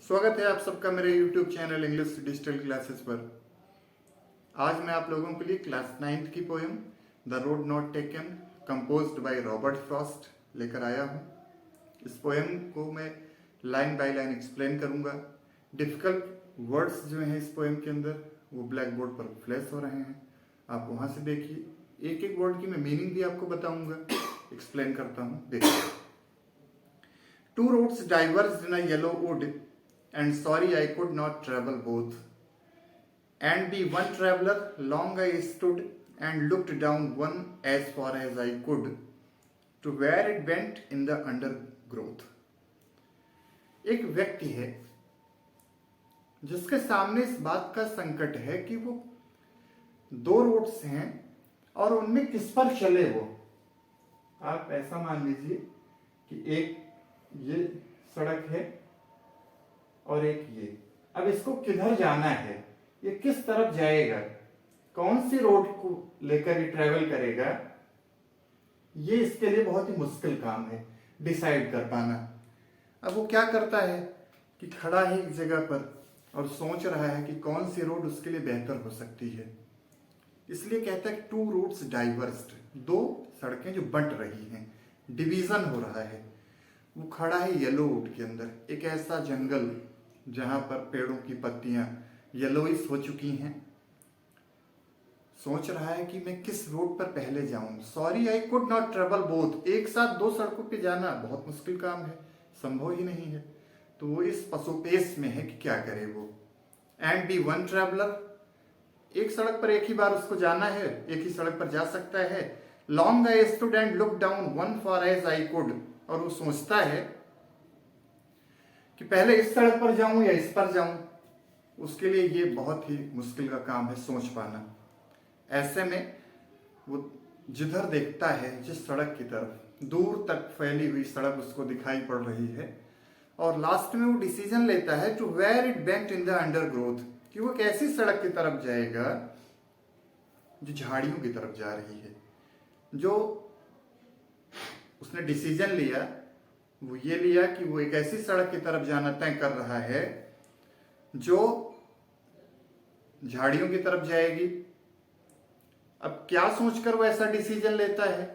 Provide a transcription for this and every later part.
स्वागत है आप सबका मेरे YouTube channel English digital classes पर। आज मैं आप लोगों के लिए क्लास 9th की poem the road not taken composed by Robert Frost लेकर आया हूँ। इस पोएम को मैं लाइन बाय लाइन एक्सप्लेन करूँगा। डिफ़िकल्ट वर्ड्स जो हैं इस पोएम के अंदर वो ब्लैक बोर्ड पर फ्लैश हो रहे हैं, आप वहाँ से देखिए। एक एक वर्ड की मैं मीनिंग भी आपको बताऊँगा, एक्सप्लेन करता हूँ, देखिए। Two roads diverged in a yellow wood, and sorry I could not travel both. And the one traveler long I stood and looked down one as far as I could, to where it went in the undergrowth. एक व्यक्ति है जिसके सामने इस बात का संकट है कि वो दो रोड्स हैं और उनमें किस पर चले वो। आप ऐसा मान लीजिए कि एक ये सड़क है और एक ये। अब इसको किधर जाना है, ये किस तरफ जाएगा, कौन सी रोड को लेकर ये ट्रेवल करेगा, ये इसके लिए बहुत ही मुश्किल काम है डिसाइड कर पाना। अब वो क्या करता है कि खड़ा है एक जगह पर और सोच रहा है कि कौन सी रोड उसके लिए बेहतर हो सकती है। इसलिए कहता है टू रूट्स डाइवर्स्ड, दो सड़कें जो बंट रही हैं, डिवीजन हो रहा है। वो खड़ा है येलो वुड के अंदर, एक ऐसा जंगल जहां पर पेड़ों की पत्तियां येलोइश हो चुकी हैं। सोच रहा है कि मैं किस रोड पर पहले जाऊं। Sorry I could not travel both, एक साथ दो सड़कों पे जाना बहुत मुश्किल काम है, संभव ही नहीं है। तो वो इस पसोपेश में है कि क्या करे वो। एंड बी वन ट्रेवलर, एक सड़क पर एक ही बार उसको जाना है, एक ही सड़क पर जा सकता है। Long I stood and look down one for as I could, और वो सोचता है कि पहले इस सड़क पर जाऊं या इस पर जाऊं। उसके लिए ये बहुत ही मुश्किल का काम है सोच पाना। ऐसे में वो जिधर देखता है जिस सड़क की तरफ, दूर तक फैली हुई सड़क उसको दिखाई पड़ रही है, और लास्ट में वो डिसीजन लेता है to where it bent in the undergrowth, कि वो एक ऐसी सड़क की तरफ जाएगा जो झाड़ियों की तरफ जा रही है। जो उसने डिसीजन लिया वो ये लिया कि वो एक ऐसी सड़क की तरफ जाना तय कर रहा है जो झाड़ियों की तरफ जाएगी। अब क्या सोचकर वो ऐसा डिसीजन लेता है,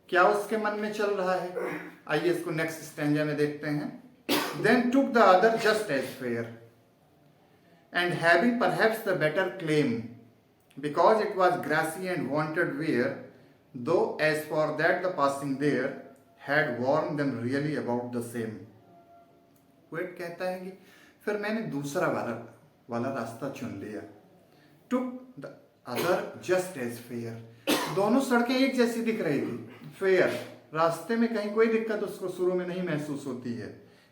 क्या उसके मन में चल रहा है, आइए इसको नेक्स्ट स्टैंजा में देखते हैं। Then took the other just as fair and having perhaps the better claim because it was grassy and wanted wear, though as for that the passing there had warned them really about the same. Poet कहता है कि फिर मैंने दूसरा वाला रास्ता चुन लिया। took the other just as fair, दोनों सड़कें एक जैसी दिख रही थी। फेयर, रास्ते में कहीं कोई दिक्कत उसको शुरू में नहीं महसूस होती है।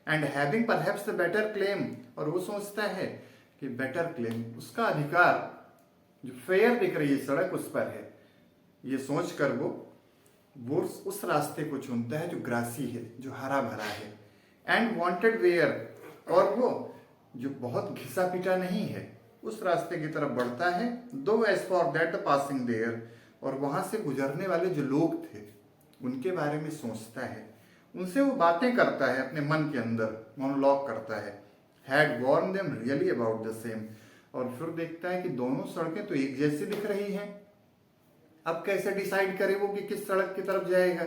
And having perhaps the better claim, और वो सोचता है कि बेटर क्लेम, उसका अधिकार जो फेयर दिख रही है सड़क उस पर है। ये सोच कर वो उस रास्ते को चुनता है जो ग्रासी है, जो हरा भरा है। एंड वांटेड वेयर, और वो जो बहुत घिसा पिटा नहीं है, उस रास्ते की तरफ बढ़ता है। Though as for that the passing there, और वहां से गुजरने वाले जो लोग थे उनके बारे में सोचता है, उनसे वो बातें करता है, अपने मन के अंदर मोनोलॉग करता है। Had worn them really about the same, और फिर देखता है कि दोनों सड़कें तो एक जैसी दिख रही हैं। अब कैसे डिसाइड करे वो कि किस सड़क की तरफ जाएगा।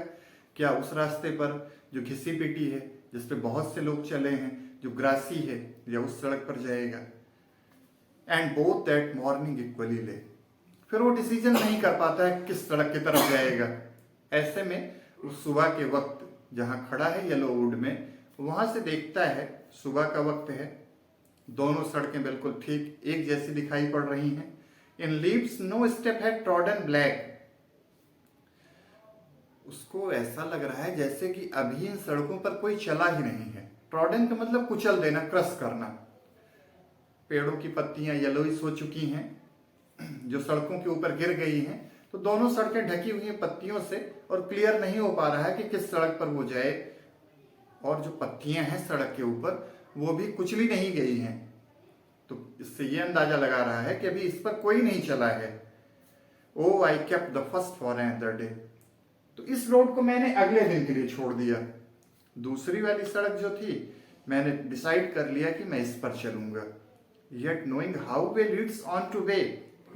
क्या उस रास्ते पर जो घिसी पिटी है, जिस पे बहुत से लोग चले हैं, जो ग्रासी है, या उस सड़क पर जाएगा। And both that morning equally ले, फिर वो डिसीजन नहीं कर पाता है किस सड़क की तरफ जाएगा। ऐसे में उस सुबह के वक्त जहां खड़ा है येलो वुड में, वहां से देखता है सुबह का वक्त है, दोनों सड़कें बिल्कुल ठीक एक जैसी दिखाई पड़ रही हैं। इन लीव्स नो स्टेप है ट्रॉडन ब्लैक, उसको ऐसा लग रहा है जैसे कि अभी इन सड़कों पर कोई चला ही नहीं है। ट्रॉडन का मतलब कुचल देना, क्रश करना। पेड़ों की पत्तियां येलोइश हो चुकी हैं जो सड़कों के ऊपर गिर गई हैं, तो दोनों सड़कें ढकी हुई हैं पत्तियों से, और क्लियर नहीं हो पा रहा है कि किस सड़क पर वो जाए। और जो पत्तियां हैं सड़क के ऊपर वो भी कुचली नहीं गई हैं, तो इससे ये अंदाजा लगा रहा है कि अभी इस पर कोई नहीं चला है। Oh I kept the first for another day, तो इस रोड को मैंने अगले दिन के लिए छोड़ दिया। दूसरी वाली सड़क जो थी मैंने डिसाइड कर लिया कि मैं इस पर चलूंगा। Yet knowing how way Leeds on two way,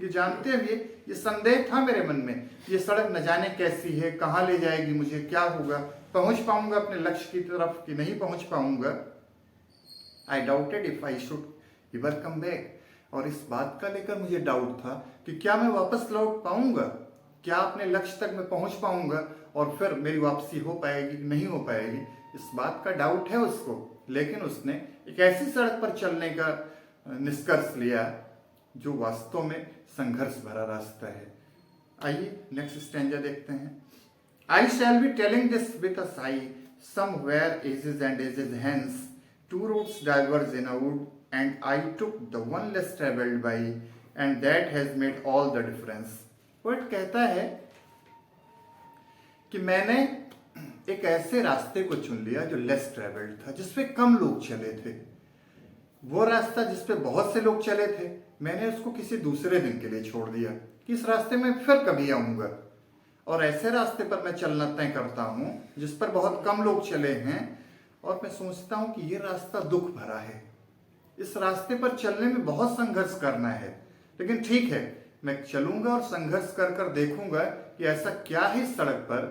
ये जानते हुए ये संदेह था मेरे मन में, ये सड़क न जाने कैसी है, कहाँ ले जाएगी मुझे, क्या होगा, पहुंच पाऊंगा अपने लक्ष्य की तरफ कि नहीं पहुंच पाऊंगा। आई doubted if I should ever come back, और इस बात का लेकर मुझे डाउट था कि क्या मैं वापस लौट पाऊंगा, क्या अपने लक्ष्य तक मैं पहुंच पाऊंगा और फिर मेरी वापसी हो पाएगी कि नहीं हो पाएगी, इस बात का डाउट है उसको। लेकिन उसने एक ऐसी सड़क पर चलने का निष्कर्ष लिया जो वास्तव में संघर्ष भरा रास्ता है। आइए नेक्स्ट स्टैंजा देखते हैं। I shall be telling this with a sigh, somewhere ages and ages hence, two roads diverge in a wood, and I took the one less traveled by, and that has made all the difference. Poet कहता है कि मैंने एक ऐसे रास्ते को चुन लिया जो लेस ट्रेवल्ड था, जिसपे कम लोग चले थे। वो रास्ता जिसपे बहुत से लोग चले थे, मैंने उसको किसी दूसरे दिन के लिए छोड़ दिया कि इस रास्ते में फिर कभी आऊंगा, और ऐसे रास्ते पर मैं चलना तय करता हूं जिस पर बहुत कम लोग चले हैं, और मैं सोचता हूं कि ये रास्ता दुख भरा है, इस रास्ते पर चलने में बहुत संघर्ष करना है, लेकिन ठीक है, मैं चलूंगा और संघर्ष कर कर देखूंगा कि ऐसा क्या है इस सड़क पर,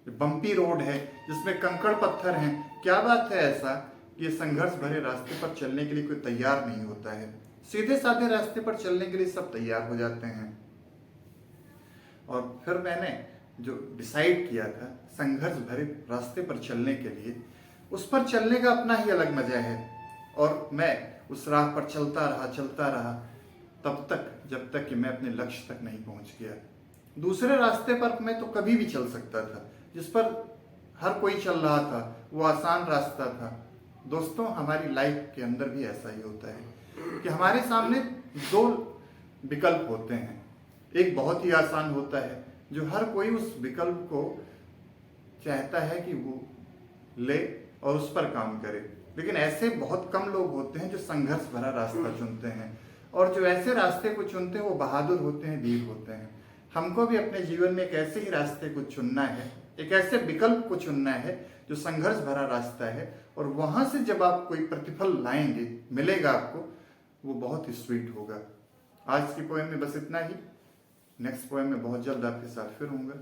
बम्पी रोड है जिसमें कंकड़ पत्थर हैं, क्या बात है ऐसा कि ये संघर्ष भरे रास्ते पर चलने के लिए कोई तैयार नहीं होता है। सीधे साधे रास्ते पर चलने के लिए सब तैयार हो जाते हैं। और फिर मैंने जो डिसाइड किया था संघर्ष भरे रास्ते पर चलने के लिए, उस पर चलने का अपना ही अलग मजा है, और मैं उस राह पर चलता रहा तब तक जब तक कि मैं अपने लक्ष्य तक नहीं पहुंच गया। दूसरे रास्ते पर मैं तो कभी भी चल सकता था, जिस पर हर कोई चल रहा था, वो आसान रास्ता था। दोस्तों, हमारी लाइफ के अंदर भी ऐसा ही होता है कि हमारे सामने दो विकल्प होते हैं। एक बहुत ही आसान होता है जो हर कोई उस विकल्प को चाहता है कि वो ले और उस पर काम करे, लेकिन ऐसे बहुत कम लोग होते हैं जो संघर्ष भरा रास्ता चुनते हैं, और जो ऐसे रास्ते को चुनते हैं वो बहादुर होते हैं, वीर होते हैं। हमको भी अपने जीवन में एक ऐसे ही रास्ते को चुनना है, एक ऐसे विकल्प को चुनना है जो संघर्ष भरा रास्ता है, और वहां से जब आप कोई प्रतिफल लाएंगे, मिलेगा आपको, वो बहुत ही स्वीट होगा। आज की पोएम में बस इतना ही। नेक्स्ट पोएम में बहुत जल्द आपके साथ फिर होऊंगा।